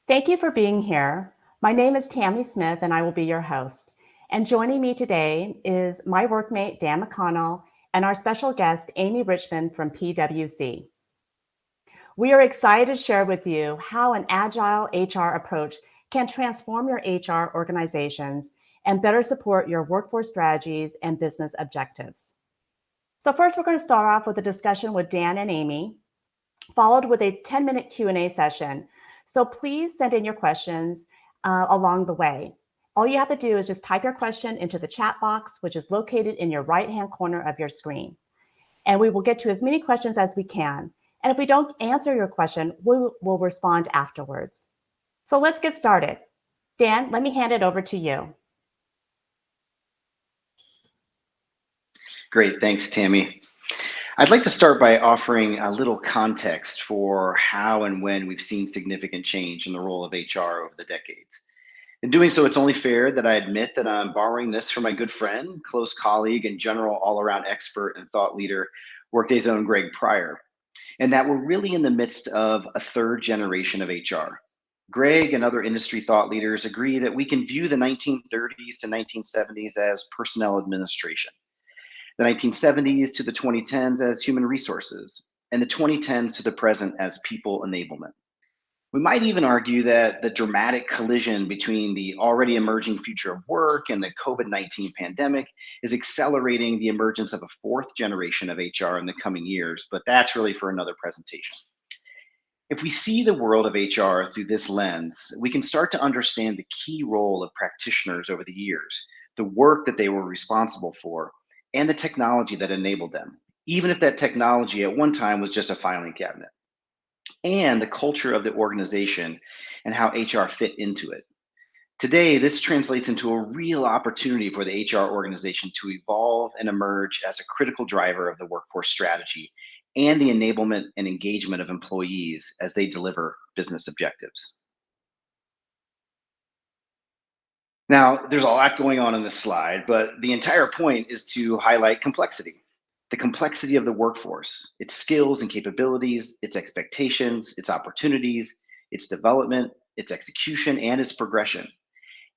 Thank you for being here. My name is Tammy Smith, and I will be your host. And joining me today is my workmate, Dan McConnell, and our special guest, Amy Richmond from PwC. We are excited to share with you how an agile HR approach can transform your HR organizations and better support your workforce strategies and business objectives. So first, we're going to start off with a discussion with Dan and Amy, followed with a 10-minute Q&A session. So please send in your questions along the way. All you have to do is just type your question into the chat box, which is located in your right-hand corner of your screen. And we will get to as many questions as we can. And if we don't answer your question, we will respond afterwards. So let's get started. Dan, let me hand it over to you. Great, thanks, Tammy. I'd like to start by offering a little context for how and when we've seen significant change in the role of HR over the decades. In doing so, it's only fair that I admit that I'm borrowing this from my good friend, close colleague, and general all around expert and thought leader, Workday's own Greg Pryor, and that we're really in the midst of a third generation of HR. Greg and other industry thought leaders agree that we can view the 1930s to 1970s as personnel administration, the 1970s to the 2010s as human resources, and the 2010s to the present as people enablement. We might even argue that the dramatic collision between the already emerging future of work and the COVID-19 pandemic is accelerating the emergence of a fourth generation of HR in the coming years, but that's really for another presentation. If we see the world of HR through this lens, we can start to understand the key role of practitioners over the years, the work that they were responsible for, and the technology that enabled them, even if that technology at one time was just a filing cabinet, and the culture of the organization and how HR fit into it. Today, this translates into a real opportunity for the HR organization to evolve and emerge as a critical driver of the workforce strategy and the enablement and engagement of employees as they deliver business objectives. Now, there's a lot going on in this slide, but the entire point is to highlight complexity. The complexity of the workforce, its skills and capabilities, its expectations, its opportunities, its development, its execution, and its progression,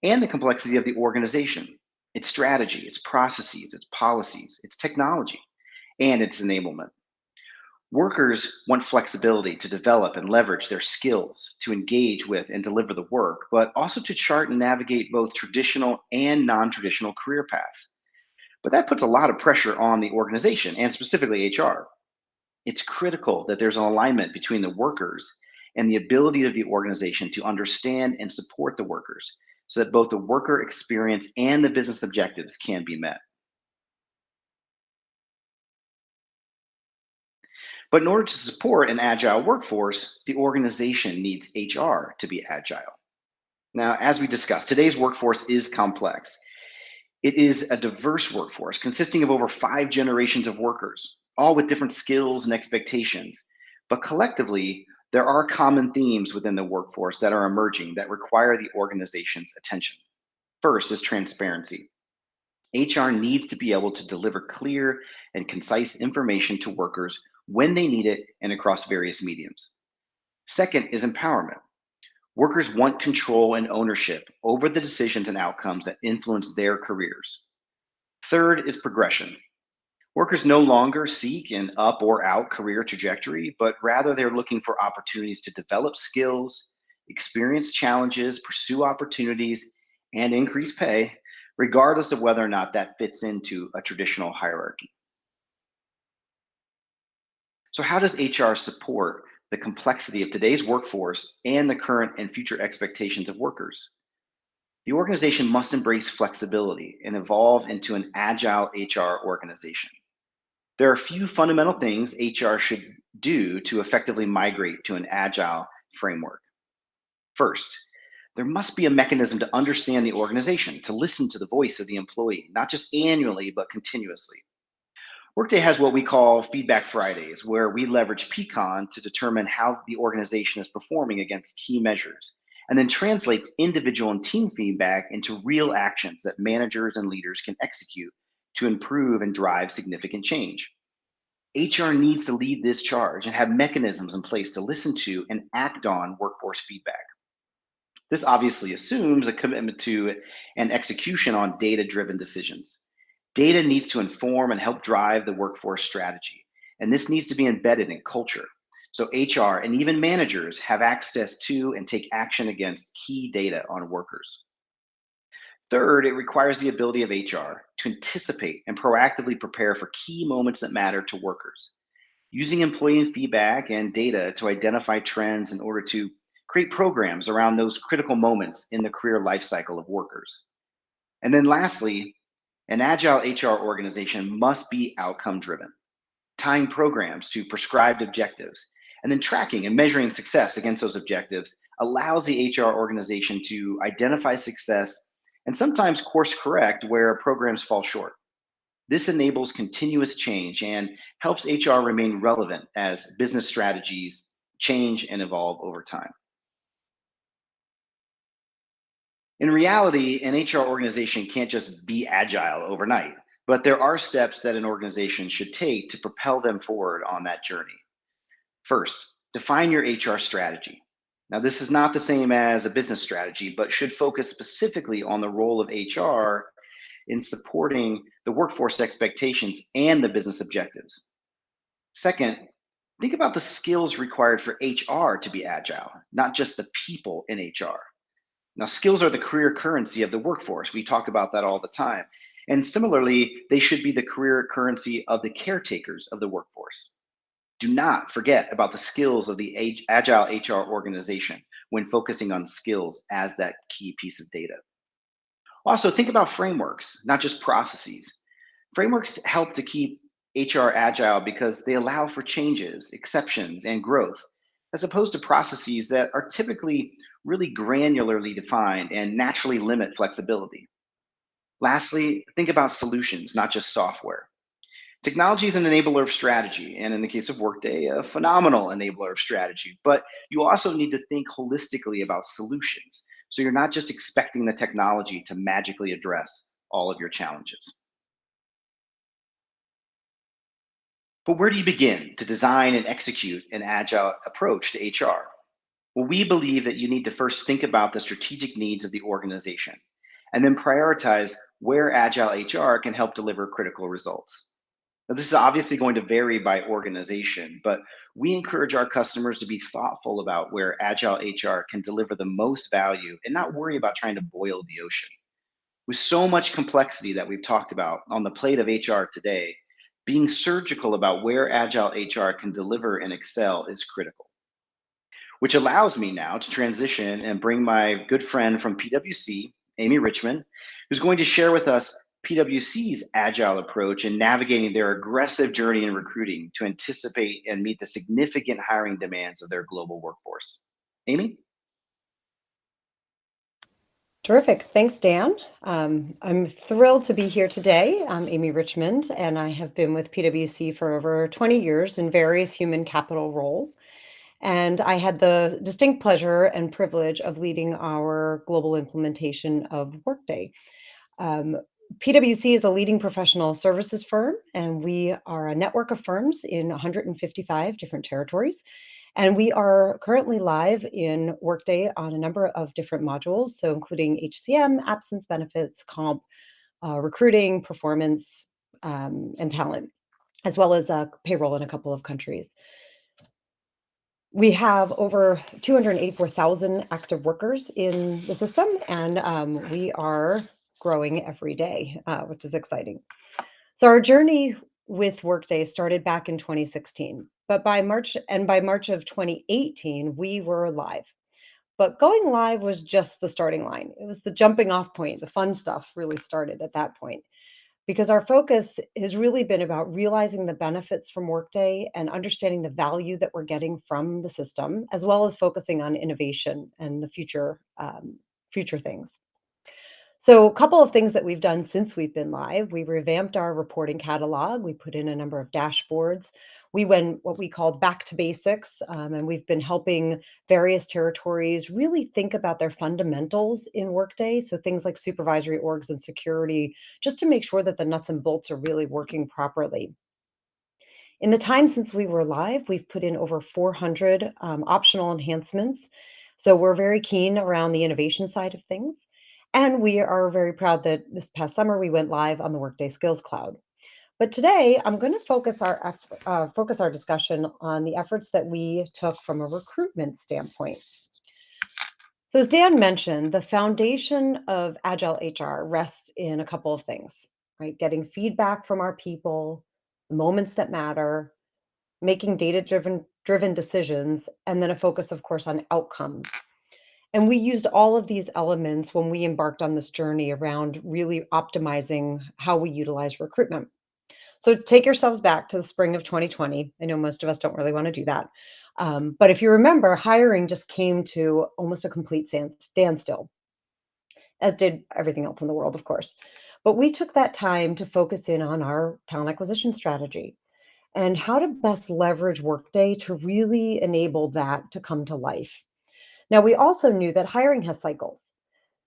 and the complexity of the organization, its strategy, its processes, its policies, its technology, and its enablement. Workers want flexibility to develop and leverage their skills to engage with and deliver the work, but also to chart and navigate both traditional and non traditional career paths. But that puts a lot of pressure on the organization and specifically HR. It's critical that there's an alignment between the workers and the ability of the organization to understand and support the workers so that both the worker experience and the business objectives can be met. But in order to support an agile workforce, the organization needs HR to be agile. Now, as we discussed, today's workforce is complex. It is a diverse workforce consisting of over 5 generations of workers, all with different skills and expectations. But collectively, there are common themes within the workforce that are emerging that require the organization's attention. First is transparency. HR needs to be able to deliver clear and concise information to workers when they need it and across various mediums. Second is empowerment. Workers want control and ownership over the decisions and outcomes that influence their careers. Third is progression. Workers no longer seek an up or out career trajectory, but rather they're looking for opportunities to develop skills, experience challenges, pursue opportunities, and increase pay, regardless of whether or not that fits into a traditional hierarchy. So, how does HR support the complexity of today's workforce and the current and future expectations of workers? The organization must embrace flexibility and evolve into an agile HR organization. There are a few fundamental things HR should do to effectively migrate to an agile framework. First, there must be a mechanism to understand the organization, to listen to the voice of the employee, not just annually, but continuously. Workday has what we call Feedback Fridays, where we leverage Peakon to determine how the organization is performing against key measures, and then translates individual and team feedback into real actions that managers and leaders can execute to improve and drive significant change. HR needs to lead this charge and have mechanisms in place to listen to and act on workforce feedback. This obviously assumes a commitment to and execution on data driven decisions. Data needs to inform and help drive the workforce strategy, and this needs to be embedded in culture. So, HR and even managers have access to and take action against key data on workers. Third, it requires the ability of HR to anticipate and proactively prepare for key moments that matter to workers, using employee feedback and data to identify trends in order to create programs around those critical moments in the career life cycle of workers. And then lastly, an agile HR organization must be outcome driven, tying programs to prescribed objectives, and then tracking and measuring success against those objectives allows the HR organization to identify success and sometimes course correct where programs fall short. This enables continuous change and helps HR remain relevant as business strategies change and evolve over time. In reality, an HR organization can't just be agile overnight, but there are steps that an organization should take to propel them forward on that journey. First, define your HR strategy. Now, this is not the same as a business strategy, but should focus specifically on the role of HR in supporting the workforce expectations and the business objectives. Second, think about the skills required for HR to be agile, not just the people in HR. Now, skills are the career currency of the workforce. We talk about that all the time. And similarly, they should be the career currency of the caretakers of the workforce. Do not forget about the skills of the agile HR organization when focusing on skills as that key piece of data. Also, think about frameworks, not just processes. Frameworks help to keep HR agile because they allow for changes, exceptions, and growth, as opposed to processes that are typically really granularly defined and naturally limit flexibility. Lastly, think about solutions, not just software. Technology is an enabler of strategy, and in the case of Workday, a phenomenal enabler of strategy. But you also need to think holistically about solutions. So you're not just expecting the technology to magically address all of your challenges. But where do you begin to design and execute an agile approach to HR? Well, we believe that you need to first think about the strategic needs of the organization and then prioritize where agile HR can help deliver critical results. Now, this is obviously going to vary by organization, but we encourage our customers to be thoughtful about where agile HR can deliver the most value and not worry about trying to boil the ocean. With so much complexity that we've talked about on the plate of HR today, being surgical about where agile HR can deliver and excel is critical. Which allows me now to transition and bring my good friend from PwC, Amy Richmond, who's going to share with us PwC's agile approach in navigating their aggressive journey in recruiting to anticipate and meet the significant hiring demands of their global workforce. Amy? Terrific. Thanks, Dan. I'm thrilled to be here today. I'm Amy Richmond, and I have been with PwC for over 20 years in various human capital roles. And I had the distinct pleasure and privilege of leading our global implementation of Workday. Um, PwC is a leading professional services firm, and we are a network of firms in 155 different territories. And we are currently live in Workday on a number of different modules, so including HCM, absence benefits, comp, recruiting, performance, and talent, as well as payroll in a couple of countries. We have over 284,000 active workers in the system, and we are growing every day, which is exciting. So our journey with Workday started back in 2016, but by March of 2018, we were live. But going live was just the starting line. It was the jumping off point. The fun stuff really started at that point because our focus has really been about realizing the benefits from Workday and understanding the value that we're getting from the system, as well as focusing on innovation and the future things. So a couple of things that we've done since we've been live, we revamped our reporting catalog. We put in a number of dashboards. We went what we called back to basics, and we've been helping various territories really think about their fundamentals in Workday. So things like supervisory orgs and security, just to make sure that the nuts and bolts are really working properly. In the time since we were live, we've put in over 400 optional enhancements So we're very keen around the innovation side of things. And we are very proud that this past summer we went live on the Workday Skills Cloud. But today I'm going to focus our discussion on the efforts that we took from a recruitment standpoint. So as Dan mentioned, the foundation of Agile HR rests in a couple of things, right? Getting feedback from our people, the moments that matter, making data driven decisions, and then a focus, of course, on outcomes. And we used all of these elements when we embarked on this journey around really optimizing how we utilize recruitment. So take yourselves back to the spring of 2020. I know most of us don't really want to do that. But if you remember, hiring just came to almost a complete standstill, as did everything else in the world, of course. But we took that time to focus in on our talent acquisition strategy and how to best leverage Workday to really enable that to come to life. Now, we also knew that hiring has cycles.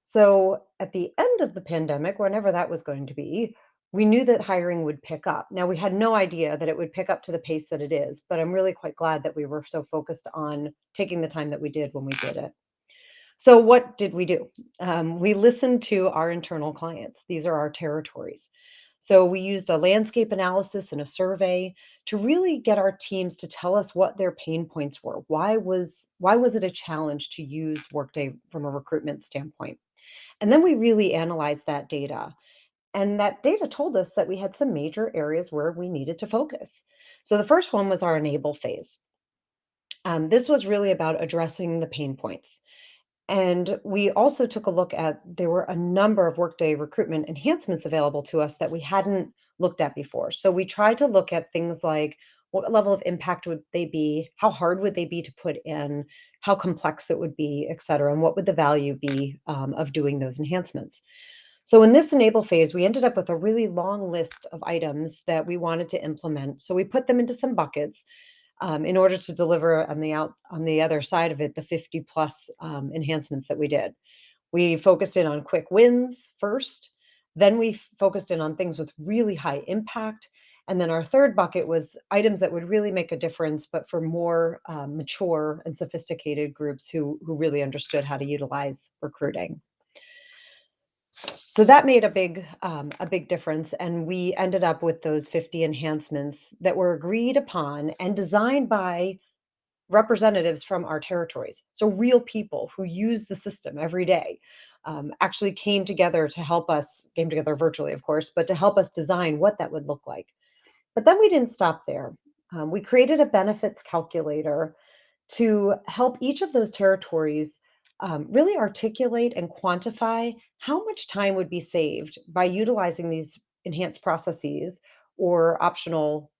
So at the end of the pandemic, whenever that was going to be, we knew that hiring would pick up. Now, we had no idea that it would pick up to the pace that it is, but I'm really quite glad that we were so focused on taking the time that we did when we did it. So, what did we do? We listened to our internal clients. These are our territories. So, we used a landscape analysis and a survey to really get our teams to tell us what their pain points were. Why was it a challenge to use Workday from a recruitment standpoint? And then we really analyzed that data. And that data told us that we had some major areas where we needed to focus. So the first one was our enable phase. This was really about addressing the pain points. And we also took a look at, there were a number of Workday recruitment enhancements available to us that we hadn't looked at before. So we tried to look at things like what level of impact would they be, how hard would they be to put in, how complex it would be, et cetera, and what would the value be of doing those enhancements. So in this enable phase, we ended up with a really long list of items that we wanted to implement. So we put them into some buckets in order to deliver on the other side of it, the 50 plus enhancements that we did. We focused in on quick wins first, then we focused in on things with really high impact. And then our third bucket was items that would really make a difference, but for more mature and sophisticated groups who really understood how to utilize recruiting. So that made a big difference, and we ended up with those 50 enhancements that were agreed upon and designed by representatives from our territories. So real people who use the system every day actually came together virtually, of course, but to help us design what that would look like. But then we didn't stop there. We created a benefits calculator to help each of those territories really articulate and quantify how much time would be saved by utilizing these enhanced processes or optional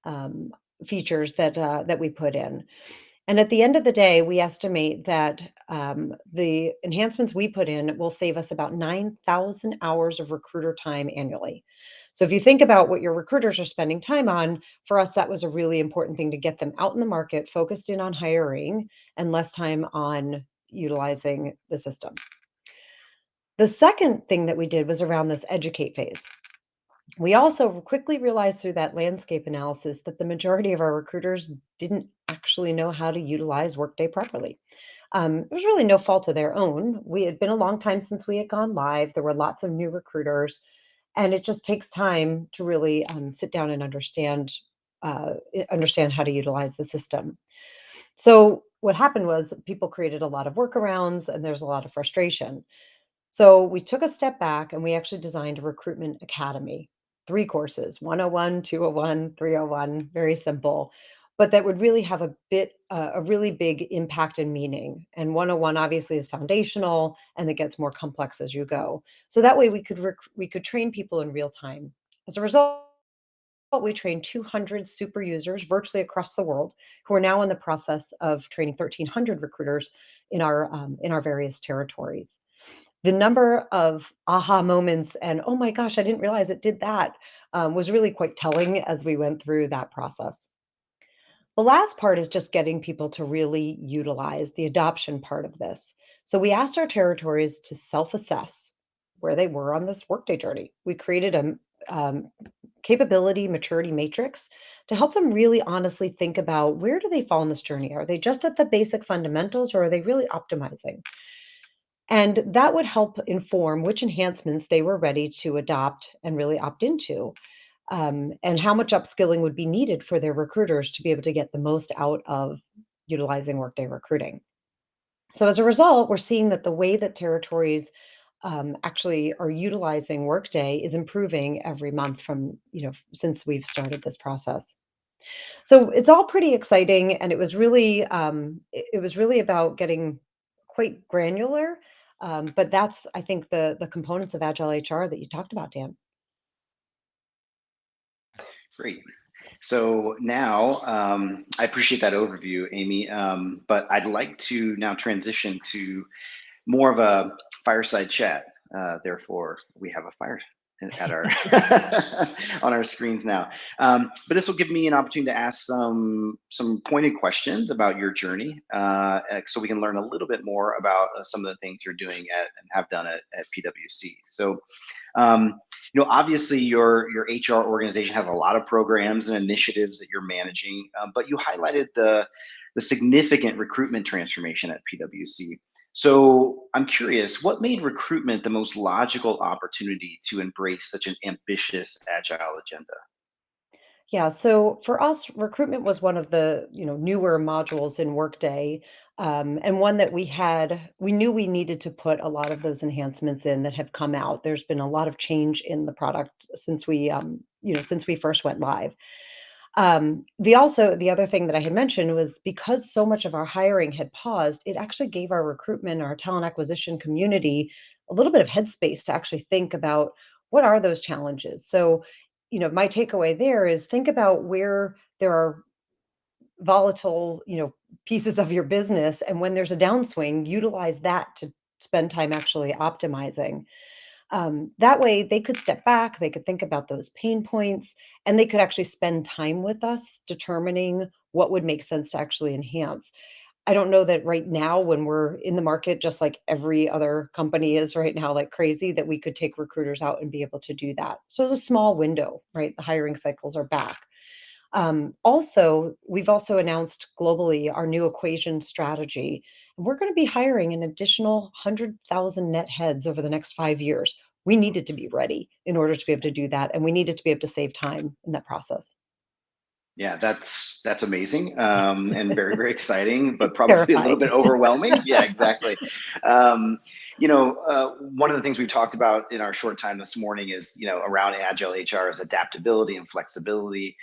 features that we put in. And at the end of the day, we estimate that the enhancements we put in will save us about 9,000 hours of recruiter time annually. So if you think about what your recruiters are spending time on, for us, that was a really important thing to get them out in the market, focused in on hiring and less time on utilizing the system. The second thing that we did was around this educate phase. We also quickly realized through that landscape analysis that the majority of our recruiters didn't actually know how to utilize Workday properly. It was really no fault of their own. We had been a long time since we had gone live. There were lots of new recruiters, and it just takes time to really sit down and understand how to utilize the system. So what happened was people created a lot of workarounds, and there's a lot of frustration. So we took a step back and we actually designed a recruitment academy, 3 courses, 101, 201, 301, very simple, but that would really have a really big impact and meaning. And 101 obviously is foundational and it gets more complex as you go. So that way we could train people in real time. As a result, we trained 200 super users virtually across the world who are now in the process of training 1,300 recruiters in our various territories. The number of aha moments and, oh my gosh, I didn't realize it did that, was really quite telling as we went through that process. The last part is just getting people to really utilize the adoption part of this. So we asked our territories to self-assess where they were on this Workday journey. We created a capability maturity matrix to help them really honestly think about where do they fall in this journey? Are they just at the basic fundamentals or are they really optimizing? And that would help inform which enhancements they were ready to adopt and really opt into, and how much upskilling would be needed for their recruiters to be able to get the most out of utilizing Workday recruiting. So as a result, we're seeing that the way that territories actually are utilizing Workday is improving every month from, since we've started this process. So it's all pretty exciting, and it was really about getting quite granular. But that's, I think, the components of Agile HR that you talked about, Dan. Great. So now I appreciate that overview, Amy, but I'd like to now transition to more of a fireside chat. Therefore, we have a fire at our on our screens now. But this will give me an opportunity to ask some pointed questions about your journey, so we can learn a little bit more about some of the things you're doing and have done at PwC. So, obviously your HR organization has a lot of programs and initiatives that you're managing, but you highlighted the significant recruitment transformation at PwC. So I'm curious, what made recruitment the most logical opportunity to embrace such an ambitious agile agenda? Yeah, so for us, recruitment was one of the, newer modules in Workday, and one that we knew we needed to put a lot of those enhancements in that have come out. There's been a lot of change in the product since we first went live. The other thing that I had mentioned was because so much of our hiring had paused, it actually gave our recruitment, our talent acquisition community a little bit of headspace to actually think about what are those challenges. So, my takeaway there is think about where there are volatile, pieces of your business, and when there's a downswing, utilize that to spend time actually optimizing. That way, they could step back, they could think about those pain points, and they could actually spend time with us determining what would make sense to actually enhance. I don't know that right now, when we're in the market, just like every other company is right now, like crazy, that we could take recruiters out and be able to do that. So it's a small window, right? The hiring cycles are back. We've also announced globally our new equation strategy. And we're going to be hiring an additional 100,000 net heads over the next 5 years. We needed to be ready in order to be able to do that, and we needed to be able to save time in that process. Yeah, that's amazing, and very, very exciting, but probably a little Terrifying. bit overwhelming. Yeah, exactly. One of the things we talked about in our short time this morning is, around Agile HR is adaptability and flexibility.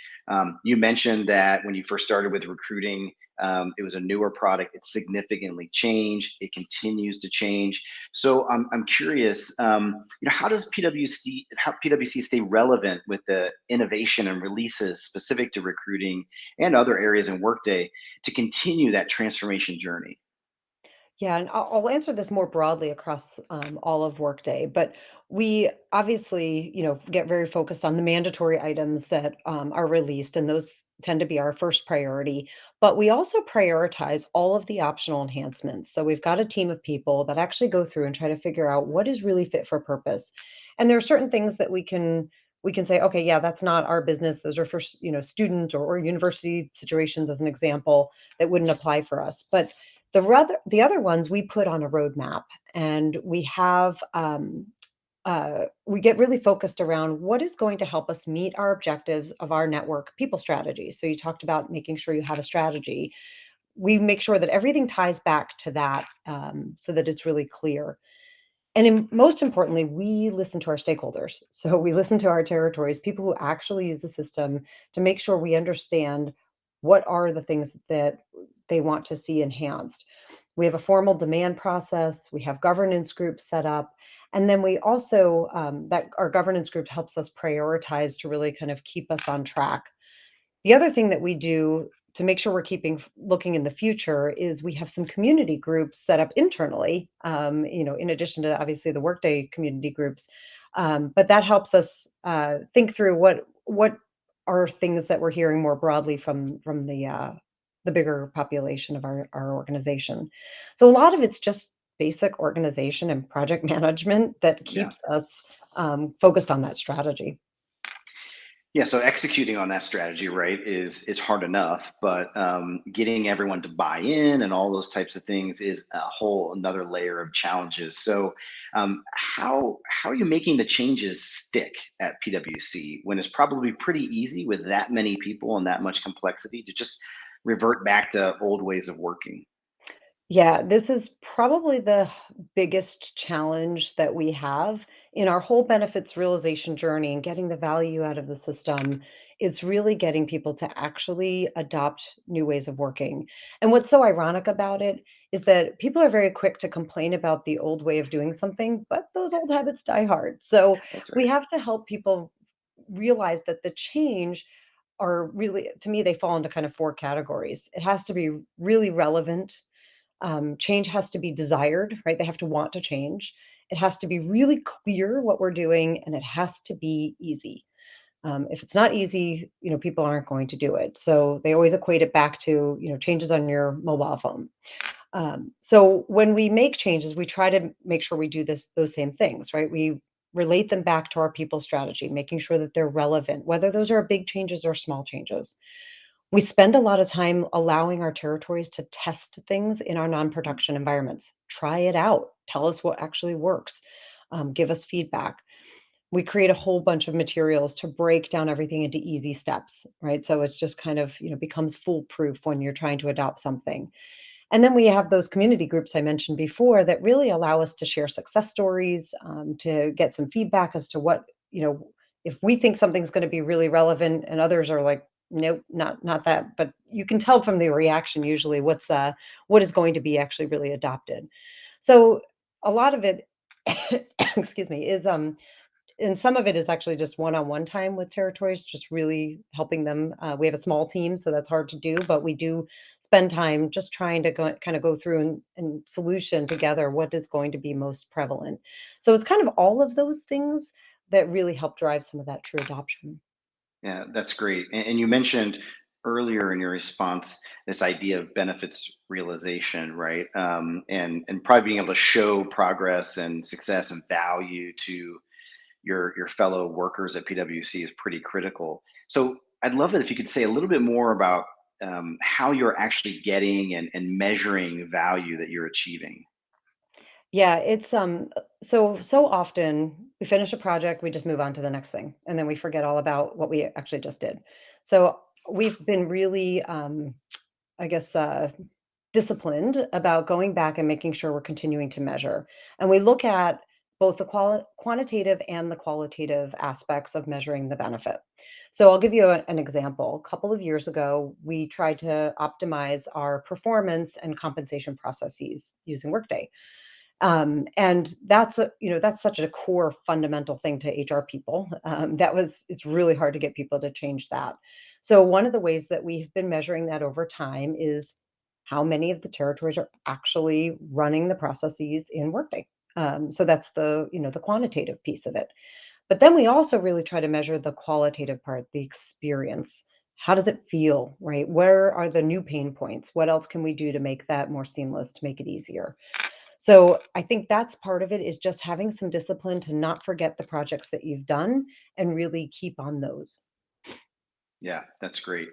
You mentioned that when you first started with recruiting, it was a newer product. It significantly changed. It continues to change. So I'm curious, how PwC stay relevant with the innovation and releases specific to recruiting and other areas in Workday to continue that transformation journey? Yeah, and I'll answer this more broadly across all of Workday, but we obviously, get very focused on the mandatory items that are released, and those tend to be our first priority. But we also prioritize all of the optional enhancements. So we've got a team of people that actually go through and try to figure out what is really fit for purpose. And there are certain things that we can say, okay, yeah, that's not our business. Those are for student or university situations, as an example, that wouldn't apply for us. But the other ones we put on a roadmap, and we get really focused around what is going to help us meet our objectives of our network people strategy. So you talked about making sure you have a strategy. We make sure that everything ties back to that, so that it's really clear. And most importantly, we listen to our stakeholders. So we listen to our territories, people who actually use the system, to make sure we understand what are the things that they want to see enhanced. We have a formal demand process, we have governance groups set up, and then we also, that our governance group helps us prioritize to really kind of keep us on track. The other thing that we do to make sure we're keeping looking in the future is we have some community groups set up internally, in addition to obviously the Workday community groups. But that helps us think through what are things that we're hearing more broadly from the bigger population of our organization. So a lot of it's just basic organization and project management that Yeah. keeps us focused on that strategy. Yeah, so executing on that strategy, right, is hard enough, but getting everyone to buy in and all those types of things is a whole another layer of challenges. So, how are you making the changes stick at PwC when it's probably pretty easy with that many people and that much complexity to just revert back to old ways of working? Yeah, this is probably the biggest challenge that we have in our whole benefits realization journey and getting the value out of the system. It's really getting people to actually adopt new ways of working. And what's so ironic about it is that people are very quick to complain about the old way of doing something, but those old habits die hard. So That's we right. have to help people realize that the change are really, to me, they fall into kind of four categories. It has to be really relevant. Change has to be desired, right? They have to want to change. It has to be really clear what we're doing, and it has to be easy. If it's not easy, people aren't going to do it. So they always equate it back to, changes on your mobile phone. So when we make changes, we try to make sure we do those same things, right? We relate them back to our people strategy, making sure that they're relevant, whether those are big changes or small changes. We spend a lot of time allowing our territories to test things in our non-production environments. Try it out. Tell us what actually works. Give us feedback. We create a whole bunch of materials to break down everything into easy steps, right? So it's just kind of, becomes foolproof when you're trying to adopt something. And then we have those community groups I mentioned before that really allow us to share success stories, to get some feedback as to what, if we think something's going to be really relevant and others are like, nope, not that. But you can tell from the reaction usually what is going to be actually really adopted. So a lot of it, excuse me, is and some of it is actually just one-on-one time with territories, just really helping them. We have a small team, so that's hard to do, but we do spend time just trying to go through and solution together what is going to be most prevalent. So it's kind of all of those things that really help drive some of that true adoption. Yeah, that's great. And you mentioned earlier in your response this idea of benefits realization, right? And probably being able to show progress and success and value to your fellow workers at PwC is pretty critical. So I'd love it if you could say a little bit more about how you're actually getting and measuring value that you're achieving. Yeah, it's so often we finish a project, we just move on to the next thing, and then we forget all about what we actually just did. So we've been really I guess, disciplined about going back and making sure we're continuing to measure. And we look at both the quantitative and the qualitative aspects of measuring the benefit. So I'll give you an example. A couple of years ago, we tried to optimize our performance and compensation processes using Workday. And that's such a core fundamental thing to HR people. It's really hard to get people to change that. So one of the ways that we've been measuring that over time is how many of the territories are actually running the processes in Workday. So that's the quantitative piece of it. But then we also really try to measure the qualitative part, the experience. How does it feel, right? Where are the new pain points? What else can we do to make that more seamless, to make it easier? So I think that's part of it, is just having some discipline to not forget the projects that you've done and really keep on those. Yeah, that's great.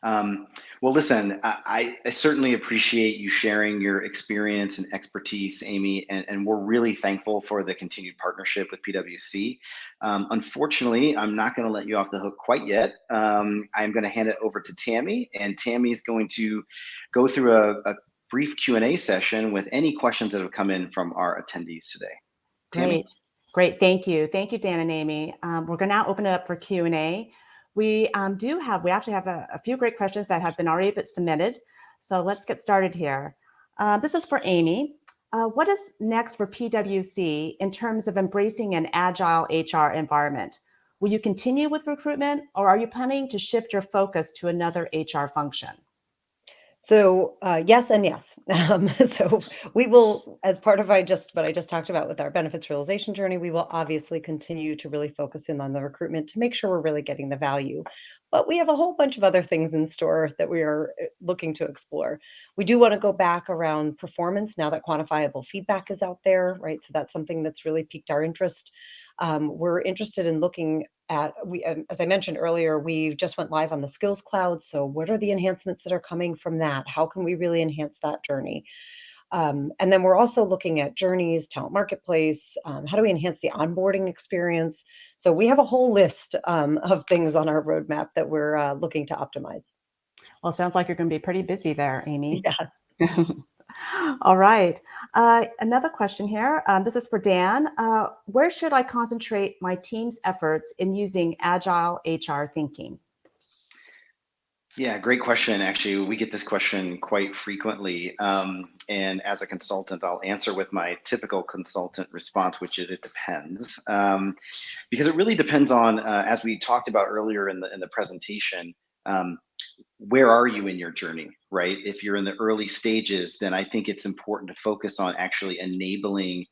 Um, well, listen, I certainly appreciate you sharing your experience and expertise, Amy, and we're really thankful for the continued partnership with PwC. Unfortunately, I'm not going to let you off the hook quite yet. I'm going to hand it over to Tammy, and Tammy is going to go through a brief Q&A session with any questions that have come in from our attendees today. Tammy? Great. Great. Thank you. Thank you, Dan and Amy. We're going to now open it up for Q&A. We actually have a few great questions that have been already been submitted. So let's get started here. This is for Amy. What is next for PwC in terms of embracing an agile HR environment? Will you continue with recruitment, or are you planning to shift your focus to another HR function? So yes and yes. So we will, as part of what I just talked about with our benefits realization journey, we will obviously continue to really focus in on the recruitment to make sure we're really getting the value. But we have a whole bunch of other things in store that we are looking to explore. We do want to go back around performance now that quantifiable feedback is out there, right? So that's something that's really piqued our interest. We're interested in looking at, as I mentioned earlier, we just went live on the Skills Cloud. So what are the enhancements that are coming from that? How can we really enhance that journey? And then we're also looking at journeys, talent marketplace. How do we enhance the onboarding experience? So we have a whole list of things on our roadmap that we're looking to optimize. Well, it sounds like you're going to be pretty busy there, Amy. Yeah. All right. Another question here. This is for Dan. Where should I concentrate my team's efforts in using Agile HR thinking? Yeah, great question. Actually, we get this question quite frequently. And as a consultant, I'll answer with my typical consultant response, which is it depends. Because it really depends on, as we talked about earlier in the presentation, where are you in your journey, right? If you're in the early stages, then I think it's important to focus on actually enabling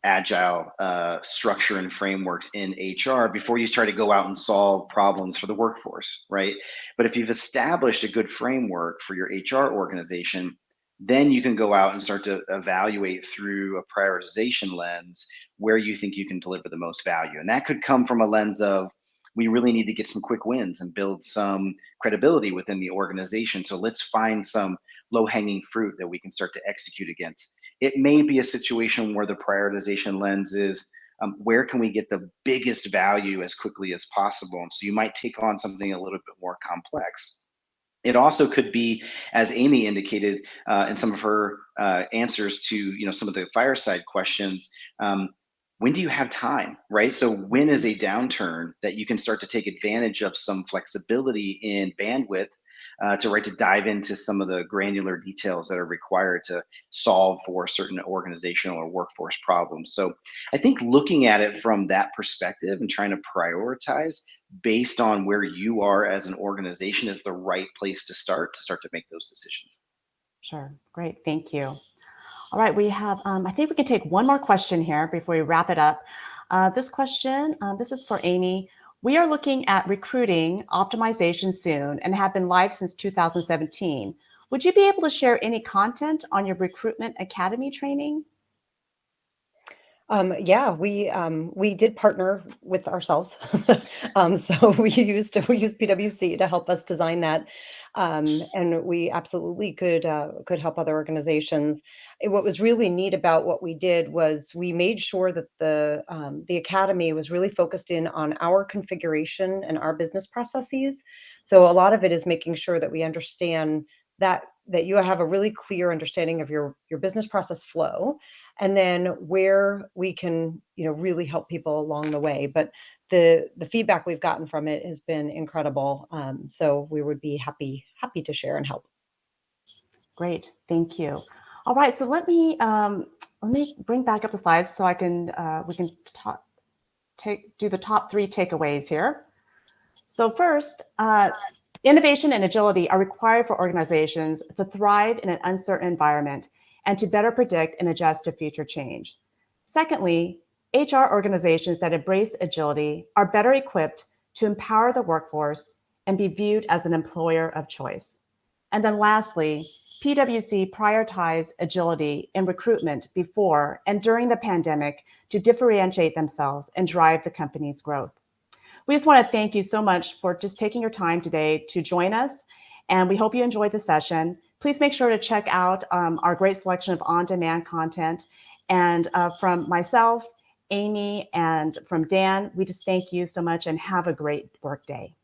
agile structure and frameworks in HR before you try to go out and solve problems for the workforce, right? But if you've established a good framework for your HR organization, then you can go out and start to evaluate through a prioritization lens where you think you can deliver the most value. And that could come from a lens of we really need to get some quick wins and build some credibility within the organization. So let's find some low hanging fruit that we can start to execute against. It may be a situation where the prioritization lens is where can we get the biggest value as quickly as possible? And so you might take on something a little bit more complex. It also could be, as Amy indicated in some of her answers to some of the fireside questions, when do you have time, right? So when is a downturn that you can start to take advantage of some flexibility in bandwidth to dive into some of the granular details that are required to solve for certain organizational or workforce problems. So I think looking at it from that perspective and trying to prioritize based on where you are as an organization is the right place to start to make those decisions. Sure. Great. Thank you. All right. We have, I think we can take one more question here before we wrap it up. This question, this is for Amy. We are looking at recruiting optimization soon and have been live since 2017. Would you be able to share any content on your recruitment academy training? Yeah, we did partner with ourselves, so we used PwC to help us design that, and we absolutely could help other organizations. What was really neat about what we did was we made sure that the academy was really focused in on our configuration and our business processes. So a lot of it is making sure that we understand that you have a really clear understanding of your business process flow, and then where we can really help people along the way. But the feedback we've gotten from it has been incredible, so we would be happy to share and help. Great, thank you. All right, so let me bring back up the slides so I can we can do the top 3 takeaways here. So first, innovation and agility are required for organizations to thrive in an uncertain environment and to better predict and adjust to future change. Secondly, HR organizations that embrace agility are better equipped to empower the workforce and be viewed as an employer of choice. And then lastly, PwC prioritized agility in recruitment before and during the pandemic to differentiate themselves and drive the company's growth. We just want to thank you so much for just taking your time today to join us, and we hope you enjoyed the session. Please make sure to check out our great selection of on-demand content. And from myself, Amy, and from Dan, we just thank you so much and have a great workday.